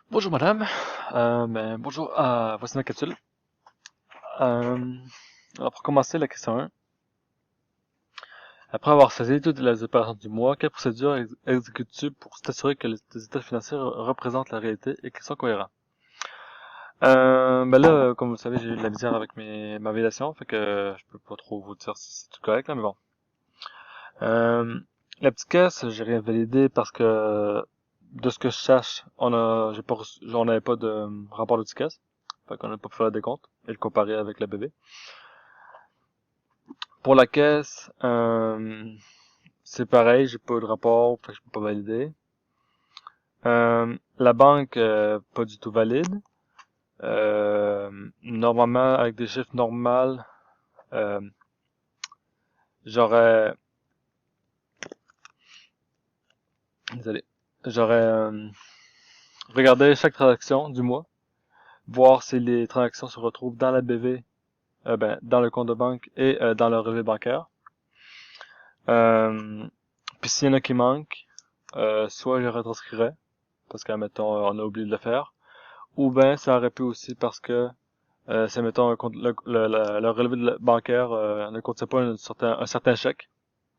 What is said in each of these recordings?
Bonjour madame, bonjour, voici ma capsule. Euh, alors pour commencer, la question 1. Après avoir saisi toutes les opérations du mois, quelle procédure exécutes-tu pour t'assurer que tes états financiers représentent la réalité et qu'ils sont cohérents? Ben là, comme vous le savez, j'ai eu de la misère avec ma validation, fait que je peux pas trop vous dire si c'est tout correct, là, mais bon. Euh, la petite caisse, j'ai rien validé parce que de ce que je sache, j'en avais pas de rapport de petite caisse. Fait qu'on n'a pas pu faire le décompte et le comparer avec la bébé. Pour la caisse, c'est pareil, j'ai pas eu de rapport, fait que je peux pas valider. La banque, pas du tout valide. Normalement, avec des chiffres normaux, euh, j'aurais, désolé, j'aurais regardé chaque transaction du mois, voir si les transactions se retrouvent dans la BV, dans le compte de banque et dans le relevé bancaire. Euh, Puis s'il y en a qui manquent, soit je retranscrirais, parce qu'admettons, on a oublié de le faire, ou ben ça aurait pu aussi parce que c'est mettons le relevé bancaire ne contient pas un certain chèque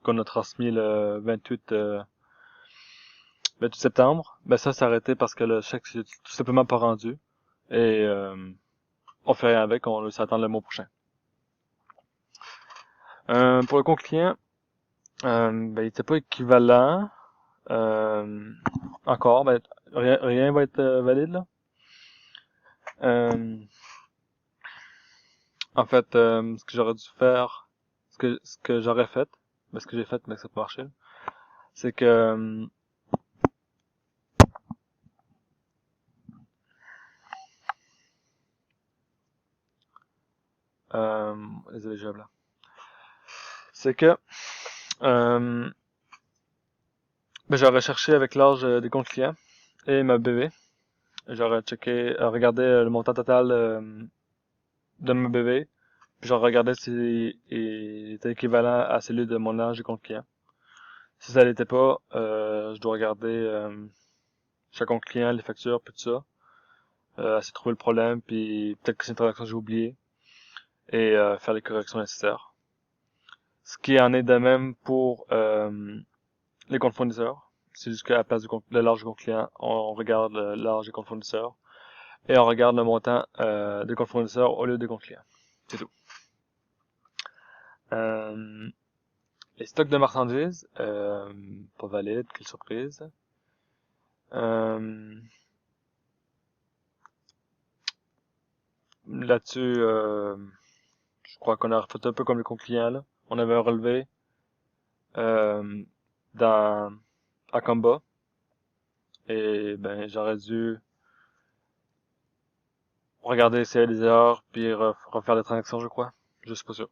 qu'on a transmis le 28 septembre, ben ça s'est arrêté parce que le chèque c'est tout simplement pas rendu et on fait rien avec, on laisse attendre le mois prochain. Pour le compte client, ben il était pas équivalent. Euh, Encore, ben rien va être valide là. Euh, En fait, ce que j'aurais dû faire, ce que j'aurais fait, ce que j'ai fait, mais que ça peut marcher, c'est que, euh, désolé, j'ai là. C'est que, euh, j'aurais cherché avec l'âge des comptes clients et ma BV. J'aurais regardé le montant total de ma BV, puis j'aurais regardé s'il était équivalent à celui de mon âge des comptes clients. Si ça l'était pas, je dois regarder chaque compte client, les factures, puis tout ça. Essayer de trouver le problème, puis peut-être que c'est une transaction que j'ai oubliée, et faire les corrections nécessaires. Ce qui en est de même pour les comptes fournisseurs. C'est juste qu'à la place de l'âge du compte client, on regarde l'âge des comptes fournisseurs et on regarde le montant des comptes fournisseurs au lieu des comptes clients. C'est tout. Euh, les stocks de marchandises, pas valide, quelle surprise. Euh, Là-dessus, je crois qu'on a fait un peu comme les comptes clients, là. On avait un relevé euh, dans Acomba et ben j'aurais dû regarder s'il y a des erreurs puis refaire les transactions, je crois. Je suis pas sûr.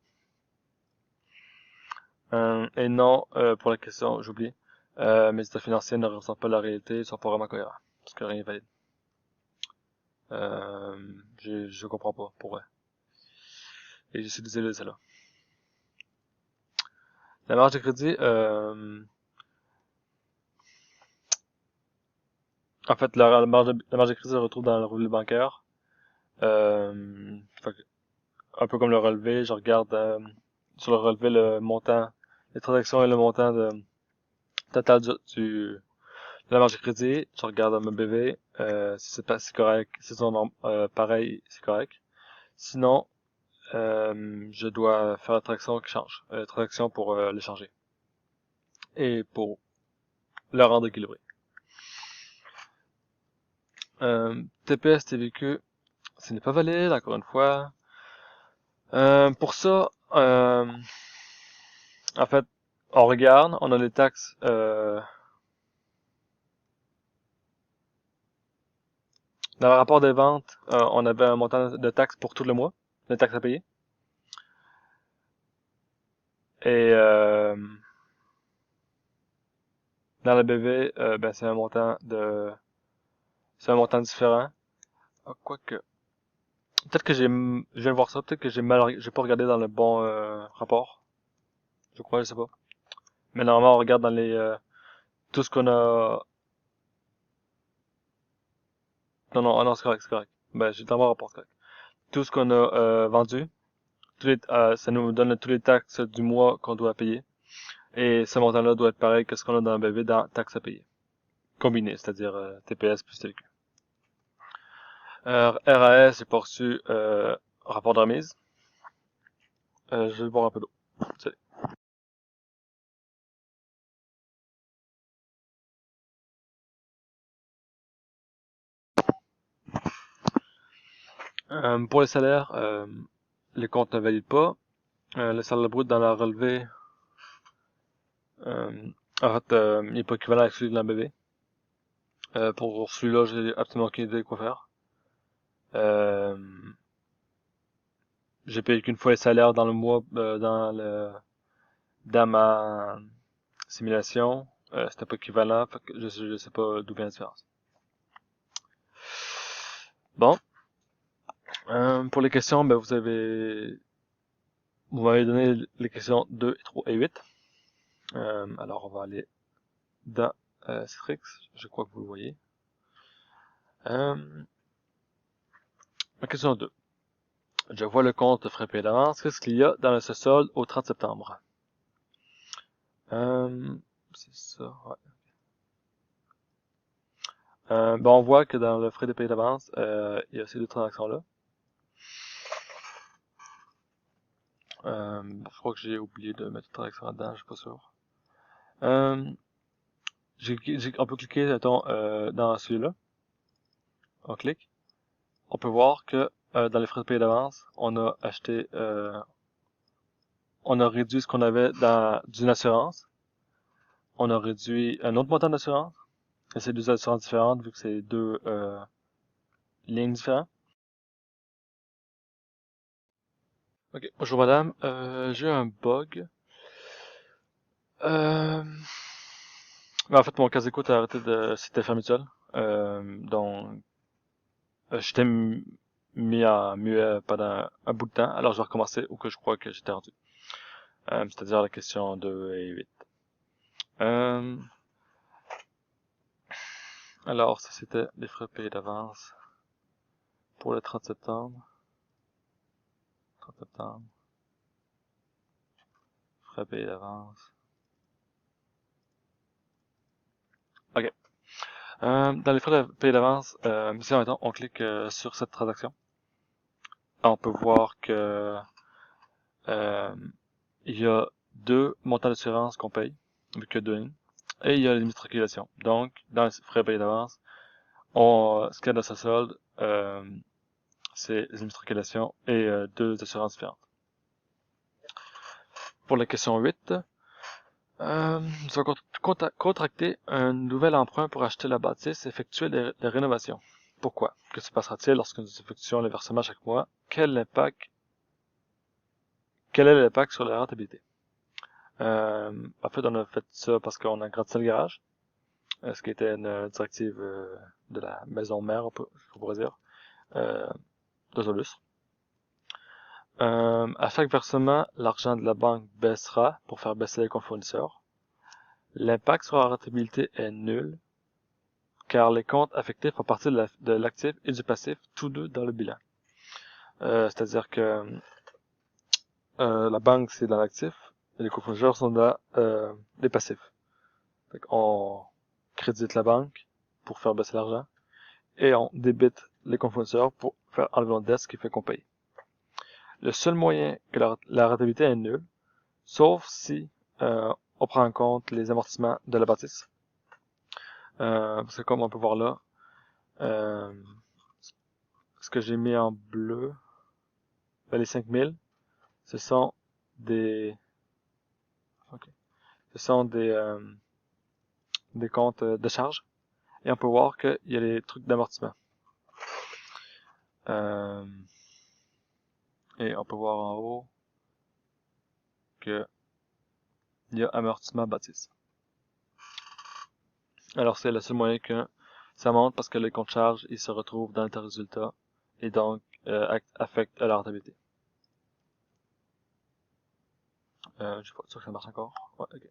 Et non, pour la question, j'oublie. Mes états financiers ne ressentent pas la réalité, ils sont pas vraiment cohérents. Parce que rien n'est valide. Je comprends pas, pour vrai. Et je suis désolé de cela. La marge de crédit, en fait, la marge de crédit se retrouve dans le relevé bancaire. Fait que, un peu comme le relevé, je regarde sur le relevé le montant, les transactions et le montant total de la marge de crédit. Je regarde mon BV, si c'est pas si correct, si c'est pareil, c'est correct. Sinon, je dois faire la transaction qui change, la transaction pour le changer et pour le rendre équilibré. TPS TVQ, ce n'est pas valide, encore une fois. Pour ça, en fait, on regarde, on a les taxes. Dans le rapport des ventes, on avait un montant de taxes pour tout le mois, de taxes à payer. Et dans la BV, ben c'est un montant différent. Ah, quoique, peut-être que je viens de voir ça, peut-être que j'ai pas regardé dans le bon rapport. Je crois, je sais pas. Mais normalement, on regarde dans tout ce qu'on a, Non, non, ah non, c'est correct, c'est correct. Ben, j'ai d'abord rapport, c'est correct. Tout ce qu'on a vendu, ça nous donne tous les taxes du mois qu'on doit payer. Et ce montant-là doit être pareil que ce qu'on a dans le BV dans taxes à payer. Combiné, c'est-à-dire TPS plus TQ. RAS, j'ai pas reçu rapport de remise. Je vais boire un peu d'eau. Salut. Pour les salaires, les comptes ne valident pas. Le salaire brut dans la relevée, euh, en fait, il n'est pas équivalent à celui de l'ABV. Pour celui-là, j'ai absolument aucune idée de quoi faire. Euh, j'ai payé qu'une fois les salaires dans le mois, dans ma simulation. C'était pas équivalent, fait que je sais pas d'où vient la différence. Bon, pour les questions, ben vous m'avez donné les questions 2, 3 et 8. Alors on va aller dans Citrix, je crois que vous le voyez. La question 2. Je vois le compte frais payés d'avance. Qu'est-ce qu'il y a dans le solde au 30 septembre? C'est ça, ouais. Ben on voit que dans le frais de paiement d'avance, il y a ces deux transactions-là. Je crois que j'ai oublié de mettre une transaction là-dedans, je suis pas sûr. On peut cliquer dans celui-là. On clique. On peut voir que dans les frais de paiement d'avance, on a réduit ce qu'on avait d'une assurance. On a réduit un autre montant d'assurance. Et c'est deux assurances différentes vu que c'est deux lignes différentes. Ok, bonjour madame, j'ai eu un bug. Euh... En fait, mon casque écoute a arrêté de... C'était fermé tout seul. Donc, j'étais mis en muet pendant un bout de temps, alors je vais recommencer où que je crois que j'étais rendu. C'est-à-dire la question 2 et 8. Euh... Alors, ça c'était les frais payés d'avance pour le 30 septembre. 30 septembre, frais payés d'avance. Ok. Dans les frais de payés d'avance, ici maintenant, on clique sur cette transaction. On peut voir que euh, il y a deux montants d'assurance qu'on paye, vu que deux lignes, et il y a les l'immatriculation. Donc, dans les frais payés d'avance, ce qu'il y a dans sa solde, c'est les immatriculations et deux assurances différentes. Pour la question 8, nous allons contracter un nouvel emprunt pour acheter la bâtisse et effectuer les rénovations. Pourquoi? Que se passera-t-il lorsque nous effectuons les versements chaque mois? Quel est l'impact sur la rentabilité? En fait, on a fait ça parce qu'on a grandi le garage, ce qui était une directive de la maison mère, on pourrait dire, de Solus. À chaque versement, l'argent de la banque baissera pour faire baisser les comptes fournisseurs. L'impact sur la rentabilité est nul, car les comptes affectés font partie de l'actif et du passif, tous deux dans le bilan. C'est-à-dire que la banque, c'est dans l'actif, et les comptes fournisseurs sont dans les passifs. Fait qu'on crédite la banque pour faire baisser l'argent, et on débite les comptes fournisseurs pour faire enlever notre dette, ce qui fait qu'on paye. Le seul moyen que la rentabilité est nulle, sauf si on prend en compte les amortissements de la bâtisse. Parce que comme on peut voir là, euh, ce que j'ai mis en bleu, les 5000, ce sont des, okay, ce sont des comptes de charge. Et on peut voir qu'il y a les trucs d'amortissement. Et on peut voir en haut que il y a amortissement bâtisse. Alors c'est le seul moyen que ça monte parce que les comptes de charge, ils se retrouvent dans le résultat et donc affectent la rentabilité. Je suis pas sûr que ça marche encore. Ouais, ok.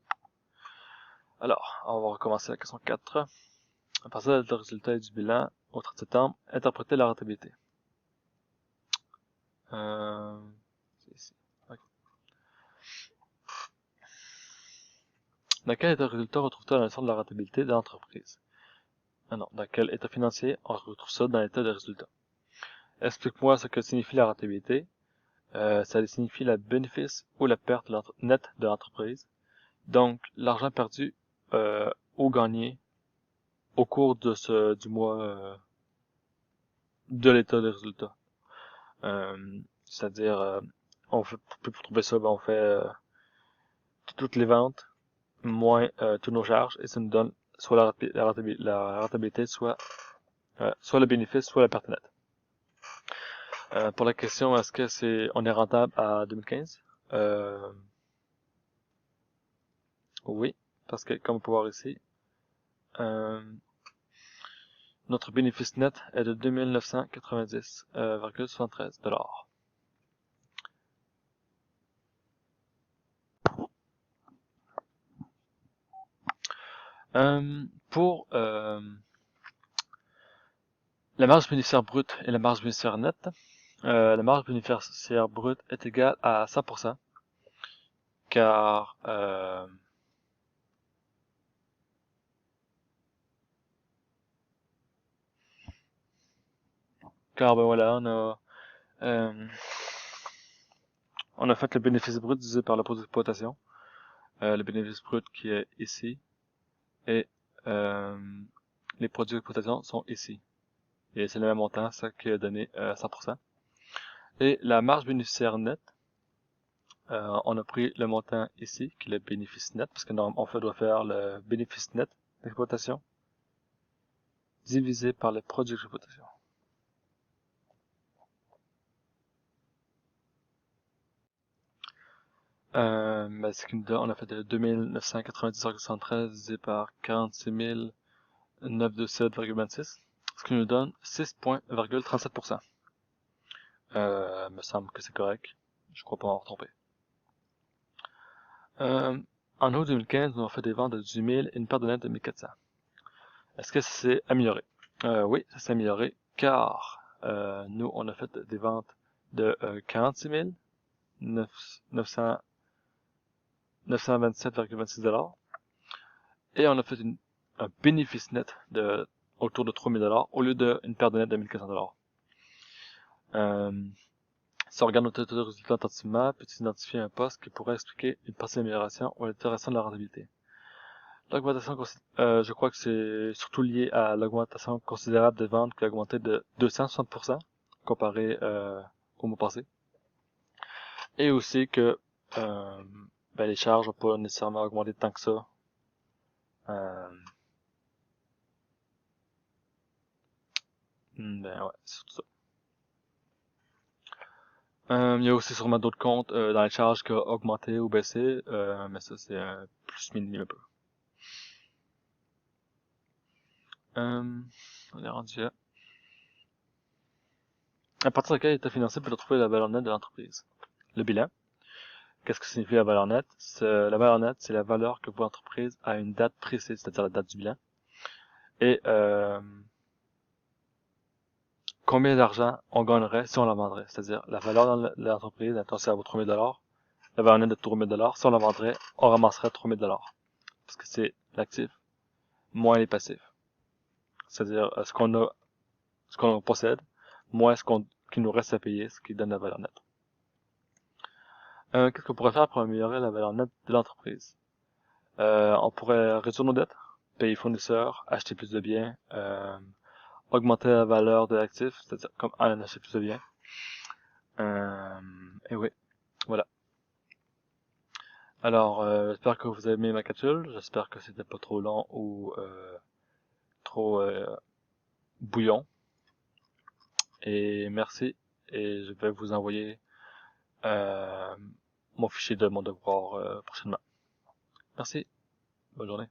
Alors, on va recommencer la question 4. À partir du résultat du bilan au 30 septembre, interpréter la rentabilité. C'est ici. Okay. Dans quel état de résultat retrouve-t-on la notion de la rentabilité de l'entreprise? Ah non, dans quel état financier on retrouve ça dans l'état de résultat? Explique-moi ce que signifie la rentabilité. Ça signifie le bénéfice ou la perte nette de l'entreprise. Donc, l'argent perdu ou gagné au cours de du mois de l'état de résultat. C'est-à-dire, on fait, pour trouver ça, on fait toutes les ventes moins toutes nos charges et ça nous donne soit la rentabilité, soit le bénéfice, soit la perte nette. Pour la question, est-ce que on est rentable à 2015? Oui, parce que comme on peut voir ici, notre bénéfice net est de 2990,73 $. Pour la marge bénéficiaire brute et la marge bénéficiaire nette, la marge bénéficiaire brute est égale à 100%, car ben voilà, on a fait le bénéfice brut divisé par le produit d'exploitation, le bénéfice brut qui est ici, et les produits d'exploitation sont ici. Et c'est le même montant, ça qui a donné 100%. Et la marge bénéficiaire nette, on a pris le montant ici, qui est le bénéfice net, parce que normalement on doit faire le bénéfice net d'exploitation divisé par le produit d'exploitation. Ce qui nous donne, on a fait de 2990,73 divisé par 46 927,26, ce qui nous donne 6,37%. Me semble que c'est correct. Je crois pas m'en retromper. En août 2015, nous avons fait des ventes de 18 000 et une perte de net de 1400. Est-ce que ça s'est amélioré? Oui, ça s'est amélioré, car nous, on a fait des ventes de 46 927,26 $, et on a fait un bénéfice net de autour de 3 000 $ au lieu d'une perte de net de 1 400 $. Si on regarde notre état de résultat attentivement, peux-tu identifier un poste qui pourrait expliquer une partie de l'amélioration ou l'altération de la rentabilité? L'augmentation, je crois que c'est surtout lié à l'augmentation considérable des ventes qui a augmenté de 260% comparé au mois passé. Et aussi que les charges n'ont pas nécessairement augmenté tant que ça. Ouais, c'est surtout ça. Il y a aussi sûrement d'autres comptes dans les charges qui ont augmenté ou baissé, mais ça c'est plus minime un peu. On est rendu là. À partir de quel état financier peut-on trouver la valeur nette de l'entreprise? Le bilan. Qu'est-ce que signifie la valeur nette? La valeur nette, c'est la valeur que votre entreprise a à une date précise, c'est-à-dire la date du bilan. Et combien d'argent on gagnerait si on la vendrait? C'est-à-dire la valeur de l'entreprise, attention, ça vaut 3 000 $. La valeur nette de 3 000 $. Si on la vendrait, on ramasserait 3 000 $. Parce que c'est l'actif moins les passifs. C'est-à-dire ce qu'on possède, moins qu'il nous reste à payer, ce qui donne la valeur nette. Qu'est-ce qu'on pourrait faire pour améliorer la valeur nette de l'entreprise? On pourrait réduire nos dettes, payer fournisseurs, acheter plus de biens, augmenter la valeur de l'actif, c'est-à-dire comme en acheter plus de biens. Et oui, voilà. Alors, j'espère que vous avez aimé ma capsule, j'espère que c'était pas trop long ou trop bouillon. Et merci, et je vais vous envoyer mon fichier de mon devoir prochainement. Merci, bonne journée.